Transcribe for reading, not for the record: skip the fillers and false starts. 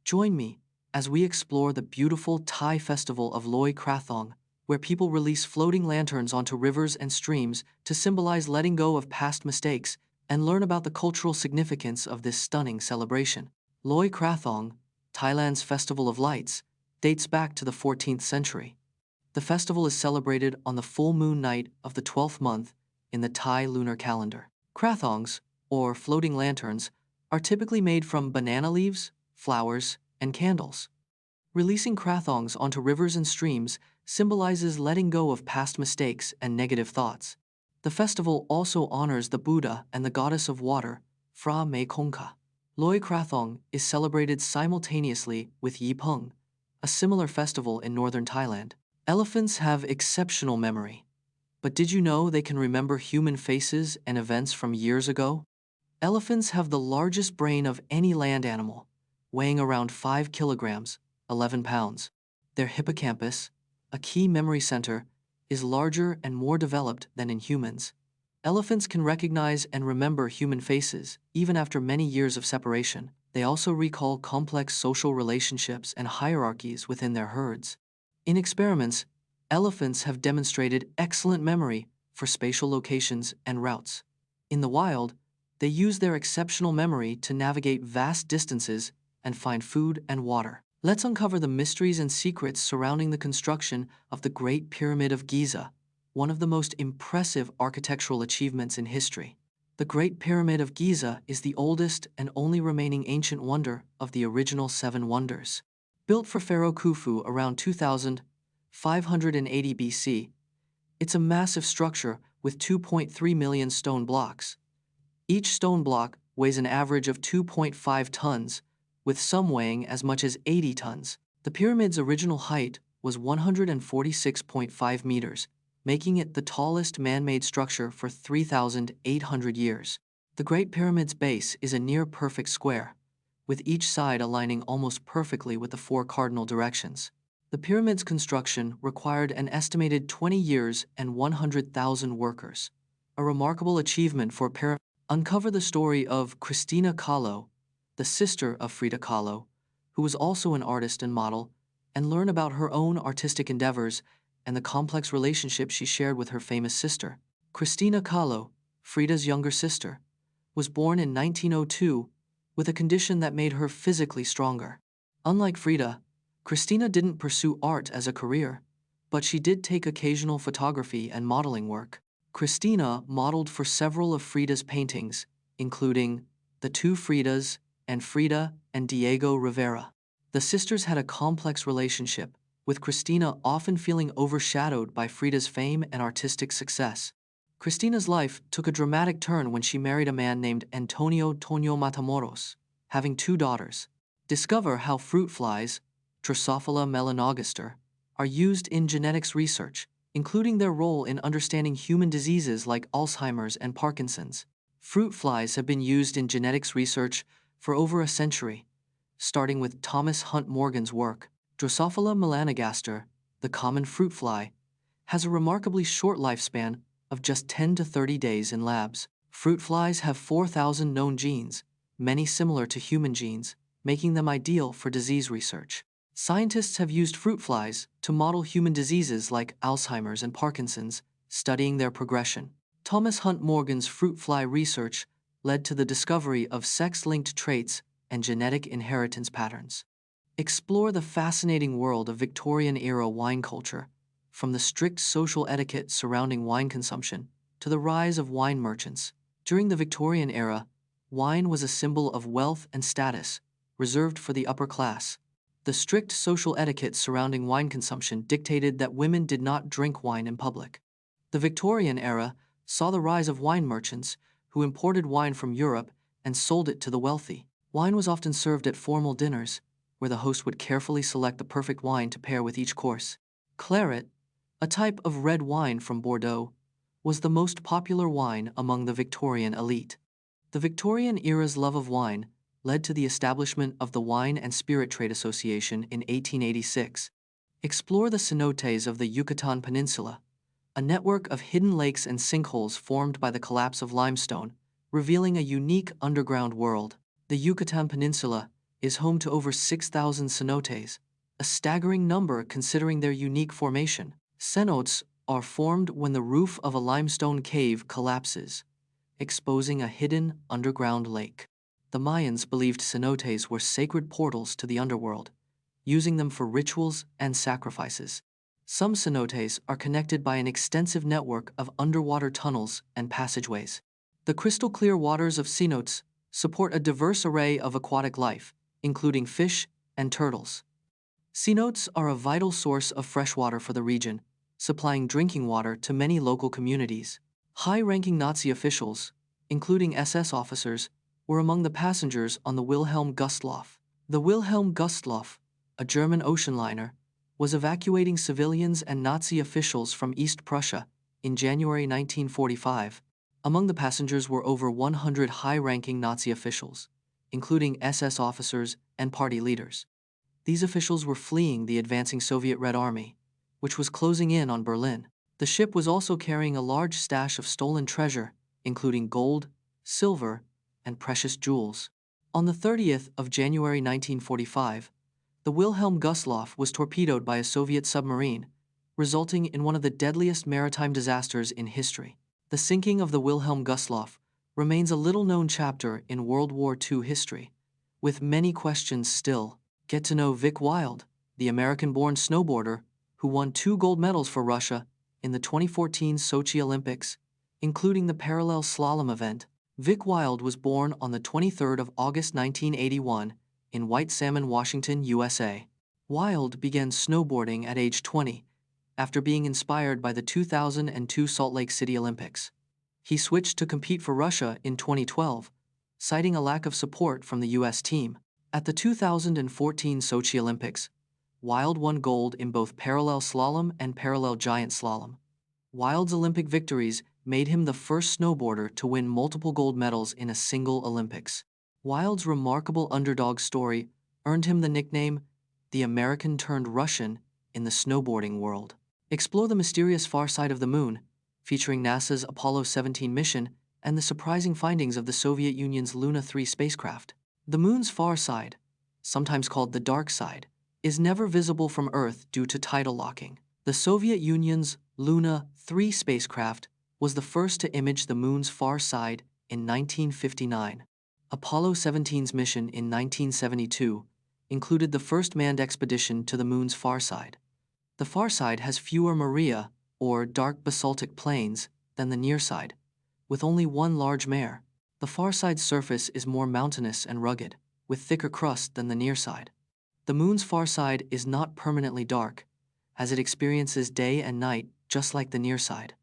Join me as we explore the beautiful Thai festival of Loi Krathong, where people release floating lanterns onto rivers and streams to symbolize letting go of past mistakes and learn about the cultural significance of this stunning celebration. Loi Krathong, Thailand's Festival of Lights, dates back to the 14th century. The festival is celebrated on the full moon night of the 12th month in the Thai lunar calendar. Krathongs, or floating lanterns, are typically made from banana leaves, flowers, and candles. Releasing krathongs onto rivers and streams symbolizes letting go of past mistakes and negative thoughts. The festival also honors the Buddha and the goddess of water, Phra Mei Kongka. Loi Krathong is celebrated simultaneously with Yi Pung, a similar festival in northern Thailand. Elephants have exceptional memory. But did you know they can remember human faces and events from years ago? Elephants have the largest brain of any land animal, weighing around 5 kilograms, 11 pounds. Their hippocampus, a key memory center, is larger and more developed than in humans. Elephants can recognize and remember human faces, even after many years of separation. They also recall complex social relationships and hierarchies within their herds. In experiments, elephants have demonstrated excellent memory for spatial locations and routes. In the wild, they use their exceptional memory to navigate vast distances and find food and water. Let's uncover the mysteries and secrets surrounding the construction of the Great Pyramid of Giza, one of the most impressive architectural achievements in history. The Great Pyramid of Giza is the oldest and only remaining ancient wonder of the original 7 wonders. Built for Pharaoh Khufu around 2580 BC, it's a massive structure with 2.3 million stone blocks. Each stone block weighs an average of 2.5 tons, with some weighing as much as 80 tons. The pyramid's original height was 146.5 meters, making it the tallest man-made structure for 3,800 years. The Great Pyramid's base is a near-perfect square, with each side aligning almost perfectly with the 4 cardinal directions. The pyramid's construction required an estimated 20 years and 100,000 workers, a remarkable achievement for pyramid. Uncover the story of Cristina Kahlo, the sister of Frida Kahlo, who was also an artist and model, and learn about her own artistic endeavors and the complex relationship she shared with her famous sister. Cristina Kahlo, Frida's younger sister, was born in 1902 with a condition that made her physically stronger. Unlike Frida, Cristina didn't pursue art as a career, but she did take occasional photography and modeling work. Cristina modeled for several of Frida's paintings, including The Two Fridas and Frida and Diego Rivera. The sisters had a complex relationship, with Cristina often feeling overshadowed by Frida's fame and artistic success. Cristina's life took a dramatic turn when she married a man named Antonio Toño Matamoros, having 2 daughters. Discover how fruit flies, Drosophila melanogaster, are used in genetics research, including their role in understanding human diseases like Alzheimer's and Parkinson's. Fruit flies have been used in genetics research for over a century, starting with Thomas Hunt Morgan's work. Drosophila melanogaster, the common fruit fly, has a remarkably short lifespan of just 10 to 30 days in labs. Fruit flies have 4,000 known genes, many similar to human genes, making them ideal for disease research. Scientists have used fruit flies to model human diseases like Alzheimer's and Parkinson's, studying their progression. Thomas Hunt Morgan's fruit fly research led to the discovery of sex-linked traits and genetic inheritance patterns. Explore the fascinating world of Victorian-era wine culture, from the strict social etiquette surrounding wine consumption to the rise of wine merchants. During the Victorian era, wine was a symbol of wealth and status, reserved for the upper class. The strict social etiquette surrounding wine consumption dictated that women did not drink wine in public. The Victorian era saw the rise of wine merchants who imported wine from Europe and sold it to the wealthy. Wine was often served at formal dinners, where the host would carefully select the perfect wine to pair with each course. Claret, a type of red wine from Bordeaux, was the most popular wine among the Victorian elite. The Victorian era's love of wine led to the establishment of the Wine and Spirit Trade Association in 1886. Explore the cenotes of the Yucatan Peninsula, a network of hidden lakes and sinkholes formed by the collapse of limestone, revealing a unique underground world. The Yucatan Peninsula is home to over 6,000 cenotes, a staggering number considering their unique formation. Cenotes are formed when the roof of a limestone cave collapses, exposing a hidden underground lake. The Mayans believed cenotes were sacred portals to the underworld, using them for rituals and sacrifices. Some cenotes are connected by an extensive network of underwater tunnels and passageways. The crystal-clear waters of cenotes support a diverse array of aquatic life, including fish and turtles. Cenotes are a vital source of freshwater for the region, supplying drinking water to many local communities. High-ranking Nazi officials, including SS officers, were among the passengers on the Wilhelm Gustloff. The Wilhelm Gustloff, a German ocean liner, was evacuating civilians and Nazi officials from East Prussia in January 1945. Among the passengers were over 100 high-ranking Nazi officials, including SS officers and party leaders. These officials were fleeing the advancing Soviet Red Army, which was closing in on Berlin. The ship was also carrying a large stash of stolen treasure, including gold, silver, and precious jewels. On the 30th of January 1945, the Wilhelm Gustloff was torpedoed by a Soviet submarine, resulting in one of the deadliest maritime disasters in history. The sinking of the Wilhelm Gustloff remains a little-known chapter in World War II history, with many questions still. Get to know Vic Wild, the American-born snowboarder who won 2 gold medals for Russia in the 2014 Sochi Olympics, including the parallel slalom event. Vic Wild was born on the 23rd of August 1981 in White Salmon, Washington, USA. Wild began snowboarding at age 20 after being inspired by the 2002 Salt Lake City Olympics. He switched to compete for Russia in 2012, citing a lack of support from the U.S. team. At the 2014 Sochi Olympics, Wild won gold in both parallel slalom and parallel giant slalom. Wild's Olympic victories made him the first snowboarder to win multiple gold medals in a single Olympics. Wild's remarkable underdog story earned him the nickname, the American-turned-Russian in the snowboarding world. Explore the mysterious far side of the moon, featuring NASA's Apollo 17 mission and the surprising findings of the Soviet Union's Luna 3 spacecraft. The moon's far side, sometimes called the dark side, is never visible from Earth due to tidal locking. The Soviet Union's Luna 3 spacecraft was the first to image the moon's far side in 1959. Apollo 17's mission in 1972 included the first manned expedition to the moon's far side. The far side has fewer maria, or dark basaltic plains, than the near side, with only one large mare. The far side's surface is more mountainous and rugged, with thicker crust than the near side. The moon's far side is not permanently dark, as it experiences day and night just like the near side.